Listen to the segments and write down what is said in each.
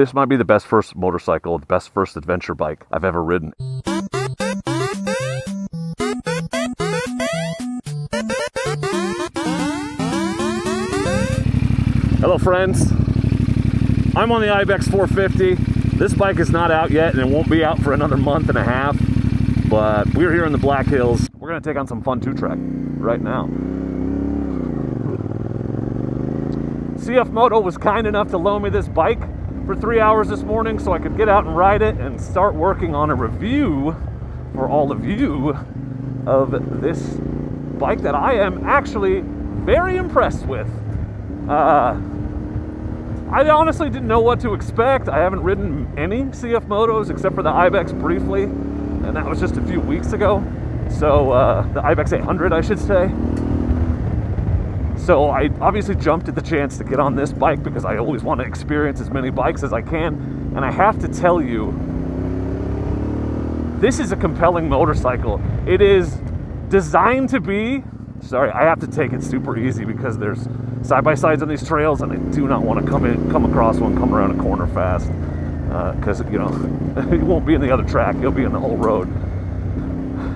This might be the best first motorcycle, the best first adventure bike I've ever ridden. Hello friends, I'm on the Ibex 450. This bike is not out yet and it won't be out for another month and a half, but we're here in the Black Hills. We're gonna take on some fun two-track right now. CF Moto was kind enough to loan me this bike for 3 hours this morning so I could get out and ride it and start working on a review for all of you of this bike that I am actually very impressed with. I honestly didn't know what to expect. I haven't ridden any CF Motos except for the Ibex briefly, and that was just a few weeks ago. So the Ibex 800, I should say. So I obviously jumped at the chance to get on this bike because I always want to experience as many bikes as I can. And I have to tell you, this is a compelling motorcycle. It is designed to be, sorry, I have to take it super easy because there's side-by-sides on these trails and I do not want to come across one, come around a corner fast. Because, you know, you won't be in the other track, you'll be in the whole road.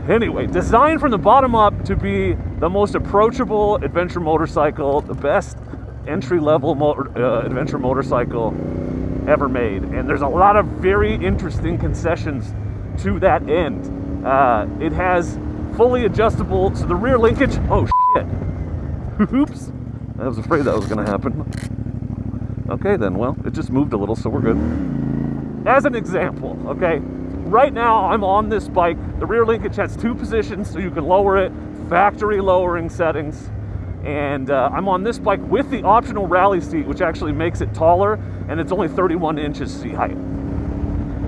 Anyway, designed from the bottom up to be the most approachable adventure motorcycle, the best entry-level adventure motorcycle ever made. And there's a lot of very interesting concessions to that end. It has fully adjustable, so the rear linkage, oh shit. Oops, I was afraid that was gonna happen. Okay then, well, it just moved a little, so we're good. As an example, okay, right now I'm on this bike. The rear linkage has 2 positions, so you can lower it, factory lowering settings. And I'm on this bike with the optional rally seat, which actually makes it taller, and it's only 31 inches seat height.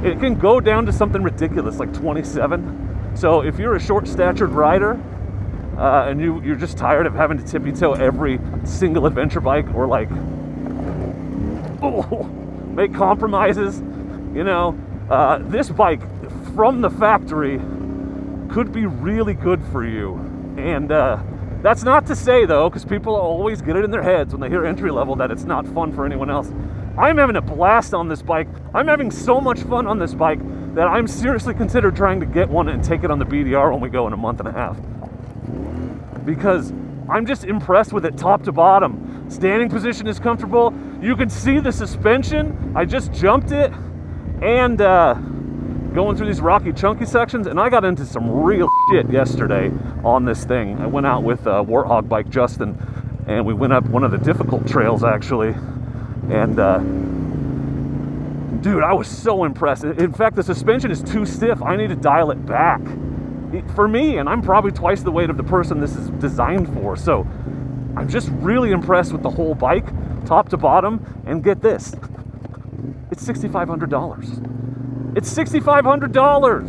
It can go down to something ridiculous, like 27. So if you're a short-statured rider, and you're just tired of having to tippy-toe every single adventure bike, or like, make compromises, you know, this bike from the factory could be really good for you. And that's not to say, though, because people always get it in their heads when they hear entry level that it's not fun for anyone else. I'm having a blast on this bike. I'm having so much fun on this bike that I'm seriously considered trying to get one and take it on the BDR when we go in a month and a half. Because I'm just impressed with it top to bottom. Standing position is comfortable. You can see the suspension. I just jumped it and going through these rocky, chunky sections, and I got into some real shit yesterday on this thing. I went out with Warthog bike Justin, and we went up one of the difficult trails actually, and dude, I was so impressed. In fact, the suspension is too stiff. I need to dial it back for me, and I'm probably twice the weight of the person this is designed for. So I'm just really impressed with the whole bike, top to bottom. And get this, it's $6,500. It's $6,500.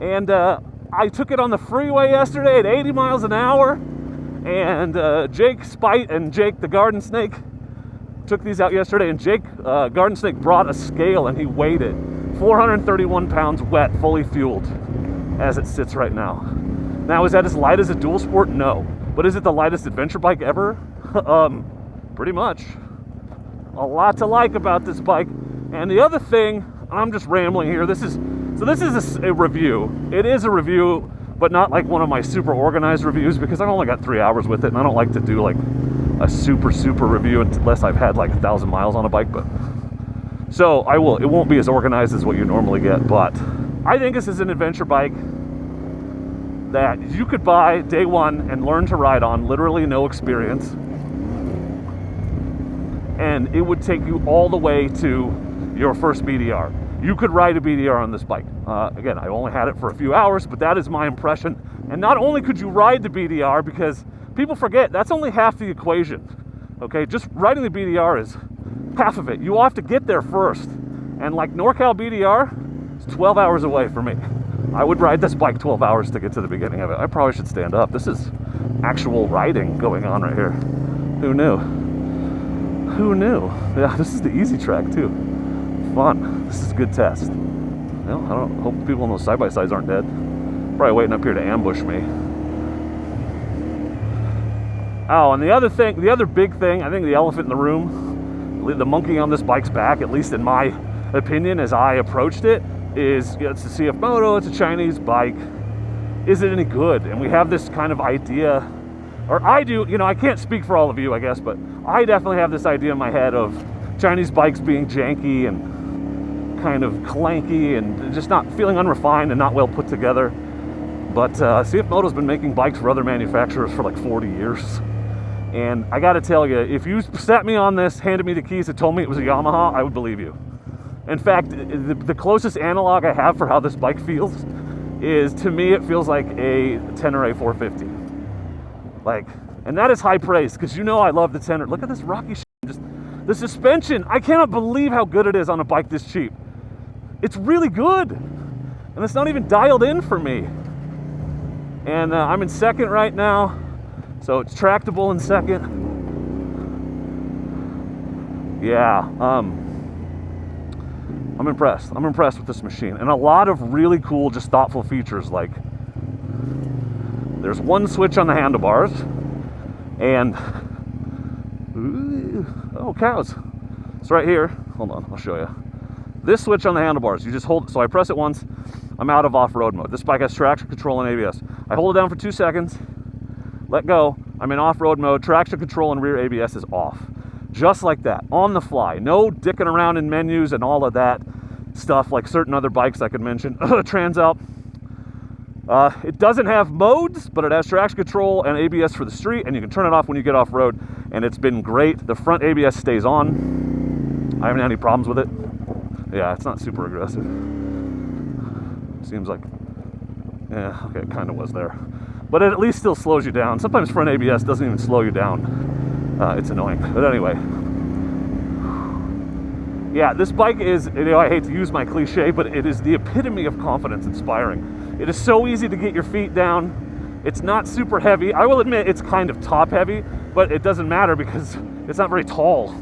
And I took it on the freeway yesterday at 80 miles an hour. And Jake Spite and Jake the Garden Snake took these out yesterday. And Jake Garden Snake brought a scale and he weighed it. 431 pounds wet, fully fueled, as it sits right now. Now, is that as light as a dual sport? No. But is it the lightest adventure bike ever? Pretty much. A lot to like about this bike. And the other thing, I'm just rambling here. This is a review. It is a review, but not like one of my super organized reviews because I've only got 3 hours with it, and I don't like to do like a super review unless I've had like 1,000 miles on a bike. But so it won't be as organized as what you normally get. But I think this is an adventure bike that you could buy day one and learn to ride on, literally no experience. And it would take you all the way to your first BDR. You could ride a BDR on this bike. Again, I only had it for a few hours, but that is my impression. And not only could you ride the BDR, because people forget, that's only half the equation. Okay, just riding the BDR is half of it. You will have to get there first. And like NorCal BDR, it's 12 hours away for me. I would ride this bike 12 hours to get to the beginning of it. I probably should stand up. This is actual riding going on right here. Who knew? Who knew? Yeah, this is the easy track too. Fun. This is a good test. Well, I don't hope people on those side-by-sides aren't dead. Probably waiting up here to ambush me. Oh, and the other big thing, I think the elephant in the room the monkey on this bike's back, at least in my opinion, as I approached it, is, you know, it's a CF Moto, it's a Chinese bike. Is it any good? And we have this kind of idea, or I do, you know, I can't speak for all of you, I guess, but I definitely have this idea in my head of Chinese bikes being janky and kind of clanky and just not feeling unrefined and not well put together. But CF Moto's been making bikes for other manufacturers for like 40 years. And I gotta tell you, if you set me on this, handed me the keys and told me it was a Yamaha, I would believe you. In fact, the closest analog I have for how this bike feels is, to me, it feels like a Tenere 450. Like, and that is high praise, because you know I love the Tenere. Look at this rocky shit. Just the suspension. I cannot believe how good it is on a bike this cheap. It's really good. And it's not even dialed in for me. And I'm in second right now, so it's tractable in second. Yeah, I'm impressed. I'm impressed with this machine. And a lot of really cool, just thoughtful features, like there's one switch on the handlebars, and oh, cows. It's right here. Hold on, I'll show you. This switch on the handlebars, you just hold, so I press it once, I'm out of off-road mode. This bike has traction control and ABS. I hold it down for 2 seconds, let go, I'm in off-road mode, traction control and rear ABS is off. Just like that, on the fly. No dicking around in menus and all of that stuff like certain other bikes I could mention. Transalp. It doesn't have modes, but it has traction control and ABS for the street, and you can turn it off when you get off-road, and it's been great. The front ABS stays on. I haven't had any problems with it. Yeah, it's not super aggressive. Seems like, yeah, okay, it kind of was there. But it at least still slows you down. Sometimes front ABS doesn't even slow you down. It's annoying. But anyway. Yeah, this bike is, you know, I hate to use my cliche, but it is the epitome of confidence inspiring. It is so easy to get your feet down. It's not super heavy. I will admit it's kind of top heavy, but it doesn't matter because it's not very tall.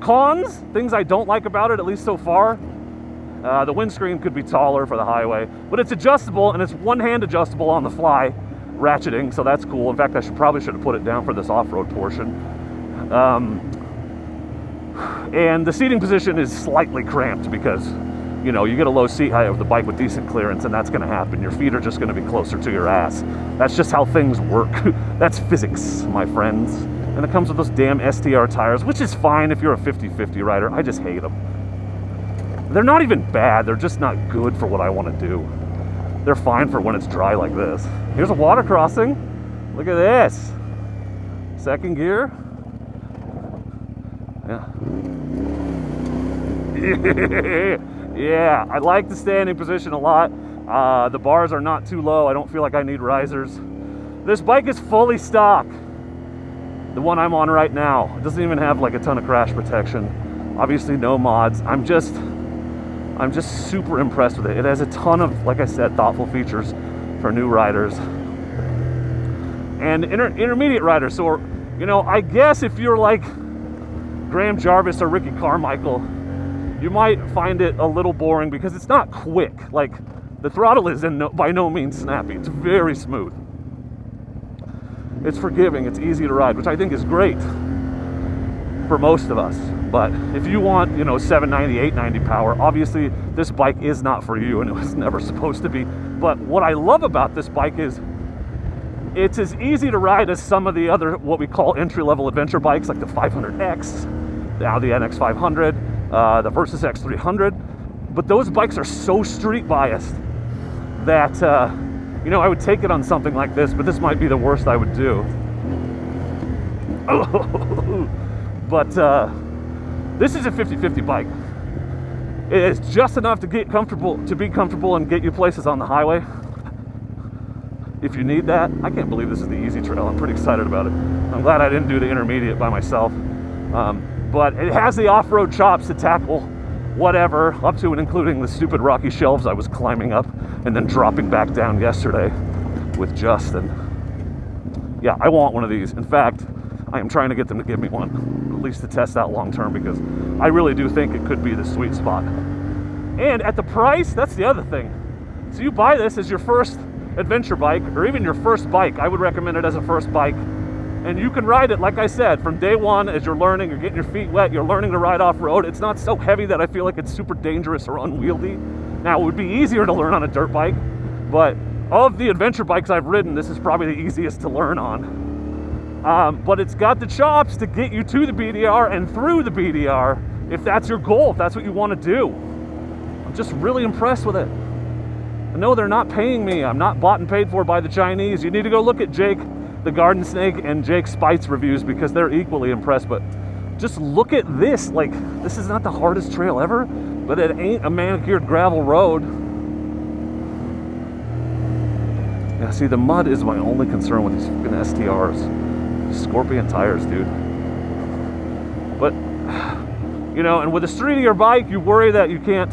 Cons, things I don't like about it, at least so far. The windscreen could be taller for the highway, but it's adjustable, and it's one-hand adjustable on the fly, ratcheting, so that's cool. In fact, I probably should have put it down for this off-road portion. And the seating position is slightly cramped because, you know, you get a low seat height of the bike with decent clearance, and that's going to happen. Your feet are just going to be closer to your ass. That's just how things work. That's physics, my friends. And it comes with those damn STR tires, which is fine if you're a 50/50 rider. I just hate them. They're not even bad. They're just not good for what I want to do. They're fine for when it's dry like this. Here's a water crossing. Look at this. Second gear. Yeah. Yeah, I like the standing position a lot. The bars are not too low. I don't feel like I need risers. This bike is fully stock. The one I'm on right now. It doesn't even have like a ton of crash protection. Obviously no mods. I'm just super impressed with it. It has a ton of, like I said, thoughtful features for new riders and intermediate riders. So, you know, I guess if you're like Graham Jarvis or Ricky Carmichael, you might find it a little boring because it's not quick. Like, the throttle is by no means snappy. It's very smooth. It's forgiving. It's easy to ride, which I think is great for most of us. But if you want, you know, 790, 890 power, obviously this bike is not for you, and it was never supposed to be. But what I love about this bike is it's as easy to ride as some of the other, what we call entry-level adventure bikes, like the 500X, the Audi NX500, the Versys X300. But those bikes are so street biased that, you know, I would take it on something like this, but this might be the worst I would do. But this is a 50/50 bike. It is just enough to get comfortable, to be comfortable and get you places on the highway. If you need that, I can't believe this is the easy trail. I'm pretty excited about it. I'm glad I didn't do the intermediate by myself. But it has the off-road chops to tackle whatever, up to and including the stupid rocky shelves I was climbing up and then dropping back down yesterday with Justin. Yeah, I want one of these. In fact, I am trying to get them to give me one, at least to test out long term, because I really do think it could be the sweet spot. And at the price, that's the other thing. So you buy this as your first adventure bike, or even your first bike. I would recommend it as a first bike. And you can ride it, like I said, from day one as you're learning, you're getting your feet wet, you're learning to ride off-road. It's not so heavy that I feel like it's super dangerous or unwieldy. Now, it would be easier to learn on a dirt bike, but of the adventure bikes I've ridden, this is probably the easiest to learn on. But it's got the chops to get you to the BDR and through the BDR if that's your goal, if that's what you want to do. I'm just really impressed with it. I know they're not paying me. I'm not bought and paid for by the Chinese. You need to go look at Jake the Garden Snake and Jake Spite's reviews because they're equally impressed. But just look at this. Like, this is not the hardest trail ever, but it ain't a manicured gravel road. Yeah, see, the mud is my only concern with these fucking STRs. Scorpion tires, dude. But, you know, and with a streetier bike, you worry that you can't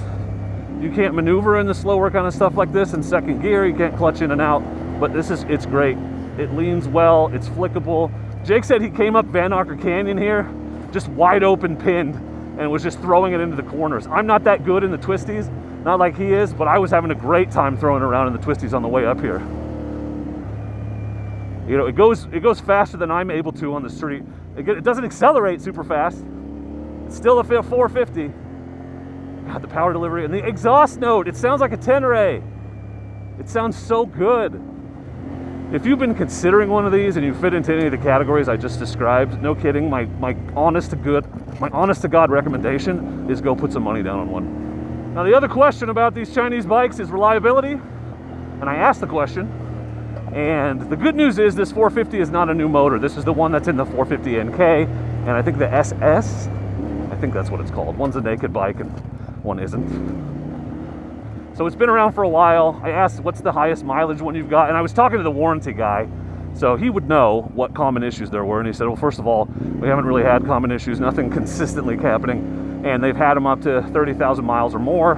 maneuver in the slower kind of stuff like this in second gear. You can't clutch in and out. But it's great. It leans well, it's flickable. Jake said he came up Van Arker Canyon here, just wide open pinned, and was just throwing it into the corners. I'm not that good in the twisties, not like he is, but I was having a great time throwing it around in the twisties on the way up here. You know, it goes faster than I'm able to on the street. It doesn't accelerate super fast. It's still a 450. God, the power delivery and the exhaust note, it sounds like a Tenere. It sounds so good. If you've been considering one of these and you fit into any of the categories I just described, no kidding, my honest to God recommendation is go put some money down on one. Now, the other question about these Chinese bikes is reliability, and I asked the question, and the good news is this 450 is not a new motor. This is the one that's in the 450 NK, and I think the SS, I think that's what it's called. One's a naked bike and one isn't. So it's been around for a while. I asked, what's the highest mileage one you've got? And I was talking to the warranty guy, so he would know what common issues there were. And he said, well, first of all, we haven't really had common issues, nothing consistently happening. And they've had them up to 30,000 miles or more.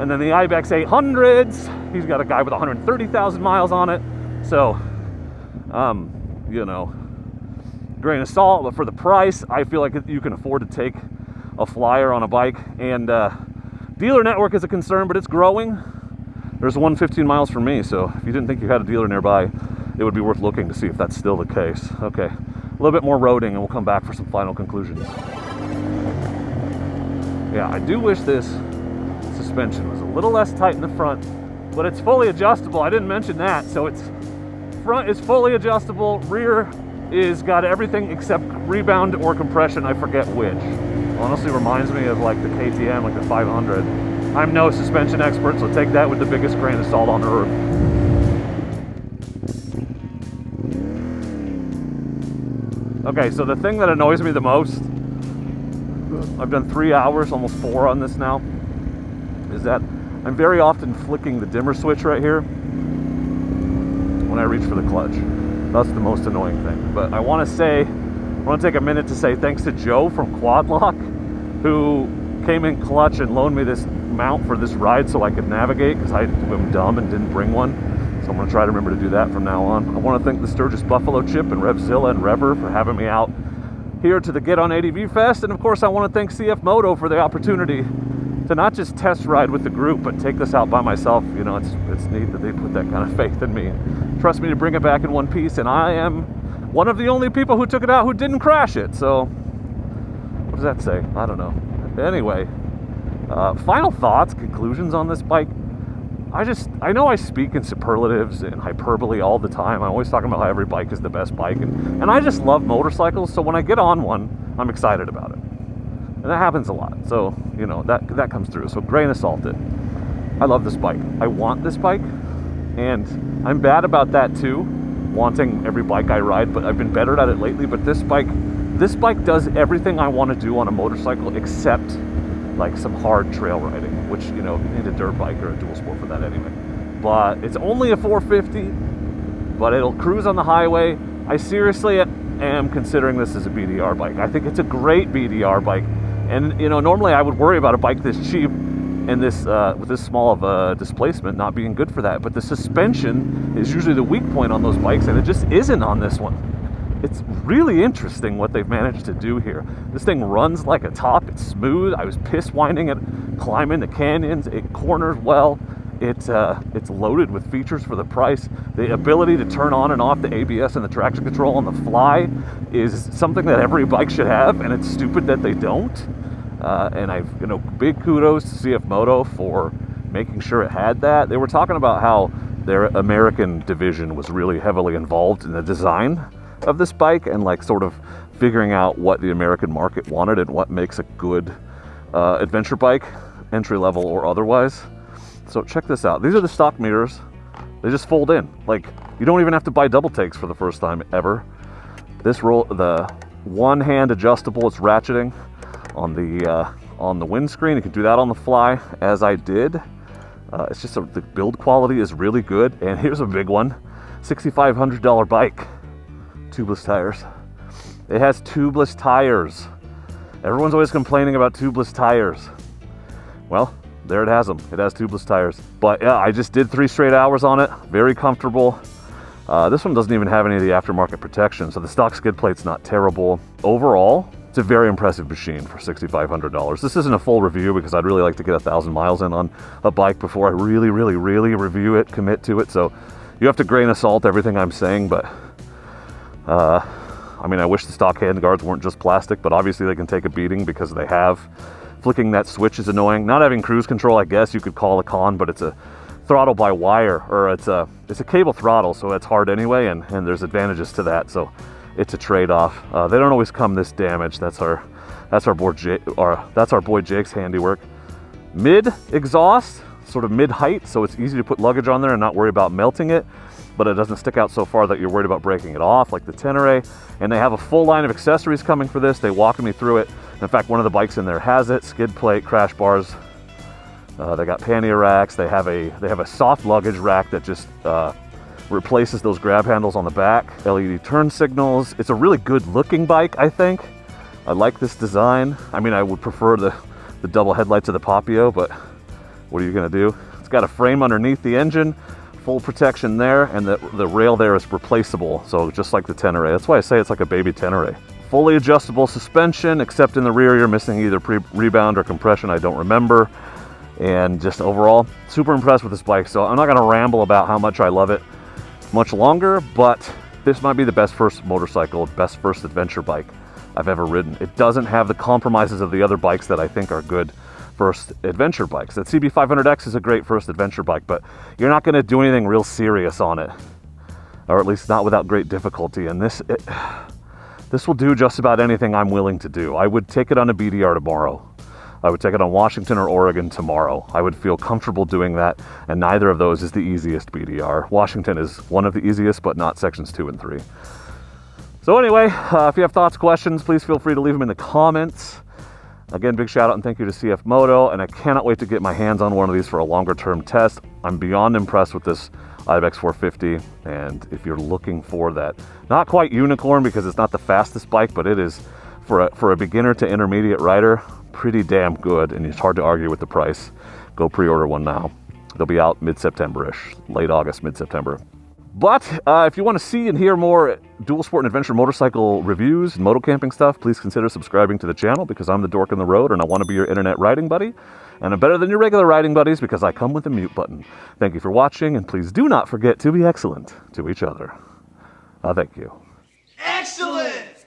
And then the Ibex 800s, he's got a guy with 130,000 miles on it. So, you know, grain of salt, but for the price, I feel like you can afford to take a flyer on a bike. And dealer network is a concern, but it's growing. There's one 15 miles from me, so if you didn't think you had a dealer nearby, it would be worth looking to see if that's still the case. Okay, a little bit more roading and we'll come back for some final conclusions. Yeah, I do wish this suspension was a little less tight in the front, but it's fully adjustable. I didn't mention that. So it's front is fully adjustable, rear is got everything except rebound or compression, I forget which. Honestly reminds me of like the KTM, like the 500. I'm no suspension expert, so take that with the biggest grain of salt on earth. Okay, so the thing that annoys me the most, I've done 3 hours, almost 4 on this now, is that I'm very often flicking the dimmer switch right here when I reach for the clutch. That's the most annoying thing. But I want to take a minute to say thanks to Joe from Quad Lock, who came in clutch and loaned me this mount for this ride so I could navigate, because I'm dumb and didn't bring one. So I'm going to try to remember to do that from now on. I want to thank the Sturgis Buffalo Chip and Revzilla and Rever for having me out here to the Get On ADV Fest. And of course, I want to thank CF Moto for the opportunity to not just test ride with the group, but take this out by myself. You know, it's neat that they put that kind of faith in me. Trust me to bring it back in one piece, and I am one of the only people who took it out who didn't crash it. So what does that say? I don't know. Anyway, final thoughts, conclusions on this bike. I know I speak in superlatives and hyperbole all the time. I'm always talking about how every bike is the best bike, and I just love motorcycles. So when I get on one, I'm excited about it, and that happens a lot. So you know that comes through. So grain of salt it. I love this bike. I want this bike, and I'm bad about that too, wanting every bike I ride. But I've been better at it lately. But this bike does everything I want to do on a motorcycle except like some hard trail riding, which, you know, you need a dirt bike or a dual sport for that anyway. But it's only a 450, but it'll cruise on the highway. I seriously am considering this as a BDR bike. I think it's a great BDR bike. And, you know, normally I would worry about a bike this cheap and this with this small of a displacement not being good for that. But the suspension is usually the weak point on those bikes, and it just isn't on this one. It's really interesting what they've managed to do here. This thing runs like a top. It's smooth. I was piss winding it, climbing the canyons. It corners well. It's loaded with features for the price. The ability to turn on and off the ABS and the traction control on the fly is something that every bike should have, and it's stupid that they don't. And big kudos to CF Moto for making sure it had that. They were talking about how their American division was really heavily involved in the design of this bike and like sort of figuring out what the American market wanted and what makes a good adventure bike, entry level or otherwise. So check this out. These are the stock mirrors. They just fold in. Like, you don't even have to buy double takes for the first time ever. The one hand adjustable, it's ratcheting on the windscreen. You can do that on the fly, as I did. It's just the build quality is really good. And here's a big one: $6,500 bike, tubeless tires. It has tubeless tires. Everyone's always complaining about tubeless tires. Well, there it has them. It has tubeless tires. But yeah, I just did 3 straight hours on it. Very comfortable. This one doesn't even have any of the aftermarket protection, so the stock skid plate's not terrible. Overall, it's a very impressive machine for $6,500. This isn't a full review because I'd really like to get 1,000 miles in on a bike before I really review it, commit to it. So you have to grain of salt everything I'm saying, but I mean, I wish the stock handguards weren't just plastic, but obviously they can take a beating because they have. Flicking that switch is annoying. Not having cruise control, I guess you could call a con, but it's a throttle by wire, or it's a cable throttle, so it's hard anyway, and there's advantages to that, so it's a trade-off. They don't always come this damaged. That's our boy Jake's handiwork. Mid exhaust, sort of mid height, so it's easy to put luggage on there and not worry about melting it, but it doesn't stick out so far that you're worried about breaking it off like the Tenere. And they have a full line of accessories coming for this. They walked me through it. In fact, one of the bikes in there has it: skid plate, crash bars. They got pannier racks. They have a soft luggage rack that just replaces those grab handles on the back. LED turn signals. It's a really good looking bike, I think. I like this design. I mean, I would prefer the double headlights of the Papio, but what are you gonna do? It's got a frame underneath the engine, full protection there, and the rail there is replaceable, so just like the Tenere. That's why I say it's like a baby Tenere. Fully adjustable suspension, except in the rear you're missing either rebound or compression, I don't remember. And just overall, super impressed with this bike. So I'm not gonna ramble about how much I love it much longer, but this might be the best first motorcycle, best first adventure bike I've ever ridden. It doesn't have the compromises of the other bikes that I think are good first adventure bikes. That CB500X is a great first adventure bike, but you're not gonna do anything real serious on it, or at least not without great difficulty. And this will do just about anything I'm willing to do. I would take it on a BDR tomorrow. I would take it on Washington or Oregon tomorrow. I would feel comfortable doing that, and neither of those is the easiest BDR. Washington is one of the easiest, but not sections 2 and 3. So anyway, if you have thoughts, questions, please feel free to leave them in the comments. Again, big shout out and thank you to CF Moto, and I cannot wait to get my hands on one of these for a longer term test. I'm beyond impressed with this Ibex 450, and if you're looking for that, not quite unicorn because it's not the fastest bike, but it is for a beginner to intermediate rider, pretty damn good, and it's hard to argue with the price. Go pre-order one now. They'll be out mid-September-ish, late August, mid-September. But if you want to see and hear more dual sport and adventure motorcycle reviews and moto camping stuff, please consider subscribing to the channel, because I'm the dork in the road and I want to be your internet riding buddy. And I'm better than your regular riding buddies because I come with a mute button. Thank you for watching, and please do not forget to be excellent to each other. Thank you. Excellent!